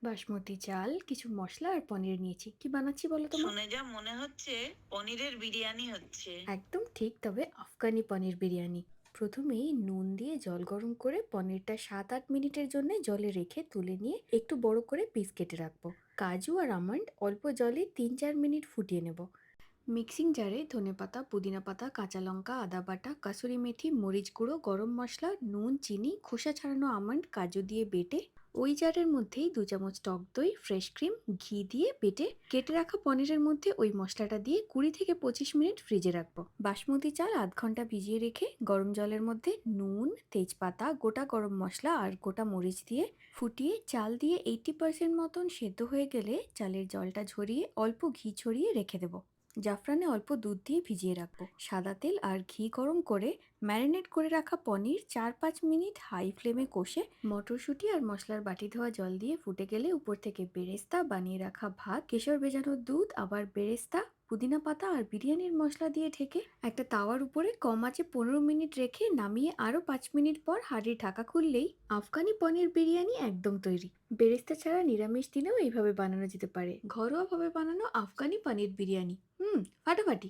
বাসমতি চাল, কিছু মসলা আর পনির নিয়েছি। কি বানাচ্ছি বলো তো মা? শুনে যা মনে হচ্ছে পনিরের বিরিয়ানি হচ্ছে। একদম ঠিক, তবে আফগানি পনির বিরিয়ানি। প্রথমেই নুন দিয়ে জল গরম করে পনিরটা 7-8 মিনিটের জন্য জলে রেখে তুলে নিয়ে একটু বড় করে পিস কেটে রাখবো। কাজু আর আমন্ড অল্প জলে 3-4 মিনিট ফুটিয়ে নেব। মিক্সিং জারে ধনেপাতা, পুদিনা পাতা, কাঁচা লঙ্কা, আদা বাটা, কাসুরি মেথি, মরিচ গুঁড়ো, গরম মশলা, নুন, চিনি, খোসা ছাড়ানো আমন্ড, কাজু দিয়ে বেটে ওই জারের মধ্যেই 2 চামচ টক দই, ফ্রেশ ক্রিম, ঘি দিয়ে বেটে কেটে রাখা পনিরের মধ্যে ওই মশলাটা দিয়ে 20 থেকে 25 মিনিট ফ্রিজে রাখবো। বাসমতি চাল আধ ঘন্টা ভিজিয়ে রেখে গরম জলের মধ্যে নুন, তেজপাতা, গোটা গরম মশলা আর গোটা মরিচ দিয়ে ফুটিয়ে চাল দিয়ে 80% মতন সেদ্ধ হয়ে গেলে চালের জলটা ঝরিয়ে অল্প ঘি ছড়িয়ে রেখে দেবো। জাফরানে অল্প দুধ দিয়ে ভিজিয়ে রাখবো। সাদা তেল আর ঘি গরম করে ম্যারিনেট করে রাখা পনির 4-5 মিনিট হাই ফ্লেমে কষে মটরশুঁটি আর মশলার বাটি ধোয়া জল দিয়ে ফুটে গেলে উপর থেকে বেরেস্তা, বানিয়ে রাখা ভাত, কেশর ভেজানো দুধ, আবার বেরেস্তা, পুদিনা পাতা আর বিরিয়ানির মশলা দিয়ে ঢেকে একটা তাওয়ার উপরে কম আঁচে 15 মিনিট রেখে নামিয়ে আরও 5 মিনিট পর হাঁড়ির ঢাকা খুললেই আফগানি পনির বিরিয়ানি একদম তৈরি। বেরেস্তা ছাড়া নিরামিষ দিনেও এইভাবে বানানো যেতে পারে ঘরোয়াভাবে বানানো আফগানি পনির বিরিয়ানি। ফাটাফাটি।